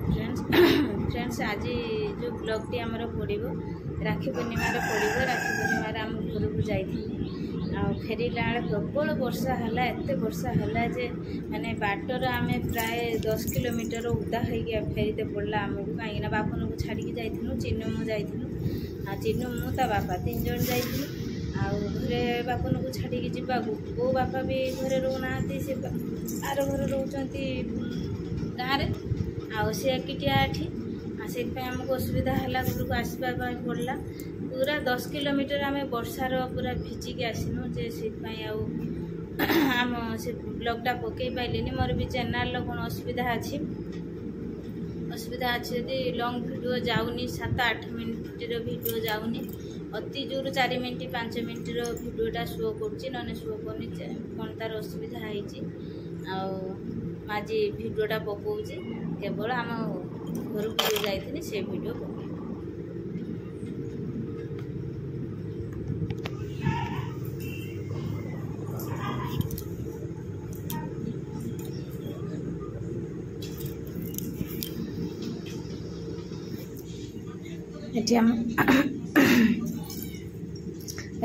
Friends आज जो ब्लॉगटी आमर पड़ो राखी पूर्णिमार पड़ो राखी पूर्णिमार आम घर को जाइए फेरला प्रबल वर्षा है एत वर्षा है जे माने बाटर आम प्राय 10 किलोमीटर उदा हो फेरीते पड़ा आमको कहीं बापन को छाड़ी जाइलु चिन्नु मु जाइलु चिन्नु मु ता बापा 3 जन जाइलु घरे बापन को छाड़ी जावाक बो बापा भी घरे रोना से आर घर रोचती गाँव में सी एकिटिया एठी से आमको असुविधा है घर को आसवा पड़ा पूरा 10 किलोमीटर आम वर्षार पूरा भिजिकी आसनु जे आम से ब्लॉगटा पकई पाइली मोर भी चैनल कौन असुविधा अच्छी यदि लॉन्ग वीडियो जाऊनी 7-8 मिनट वीडियो जाऊनी अति जोर 4 मिनट 5 मिनट वीडियोटा शो कर शो करनी कौन तार असुविधा है आज वीडियोटा पकाऊँ केवल आम घर को जाइए से वीडियो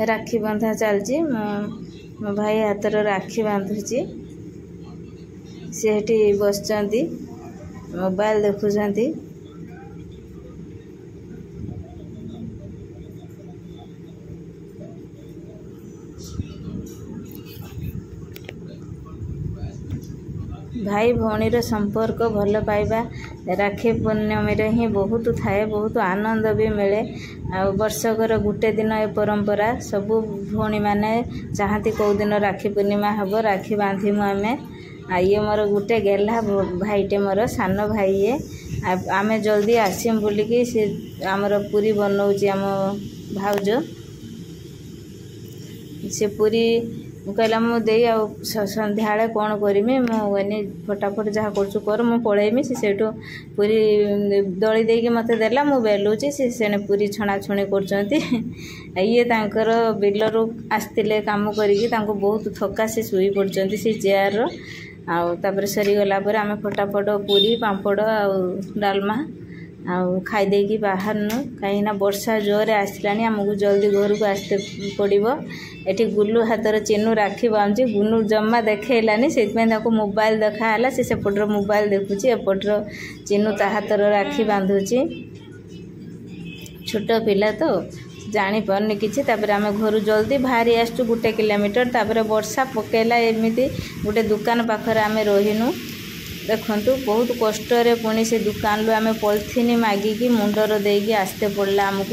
राखी बंधा चलती मो भाई हाथर राखी बांधुची से बस मोबाइल देखुंट भाई भौणीर संपर्क भल पाइबा राखी पूर्णमी ही बहुत थाए बहुत आनंद भी मिले वर्षकर गोटे दिन ए परंपरा सबू भौणी मैंने चाहती कौ दिन राखी पूर्णिमा हम राखी बांधीमु आम ये मोर गोटे गेला भाईटे मोर सान भाई ये आम जल्दी आसम बोलिकी से आमर पूरी बनाऊँच आम भाउज से पूरी कहला मुझे संध्या कौन करमी मुझे फटाफट जहाँ कर पलैमी से पूरी दली देकी मत देला मु बेलुची से पूरी छणाछुणी कर ये बिलरू आसते काम करके बहुत थका से शुई पड़ते से चेयर आपर सरीगला आम फटाफट पूरी पापड़ डालमा खाई देकी बाहरनु कहीं वर्षा जोर आसला आमको जल्दी घर को आसते पड़ो एटी गुलू हाथर चिन्नू राखी बांधुची गुनू जमा देखलानी से मोबाइल देखाला से सेपटर मोबाइल देखुची एपटर चिन्नू ता हाथर राखी बांधुची छोट पिला तो जानी पारनी किछि तापर आम घर जल्दी बाहरी आसचु 1 किलोमीटर तापर वर्षा पकेला एमिति गोटे दुकान पाखरे आम रहीनु देखंतु बहुत कष्ट रे पुणी से दुकान लो आम पॉलिथिन मागिकी मुंडर देकी आसते पड़ला आमको।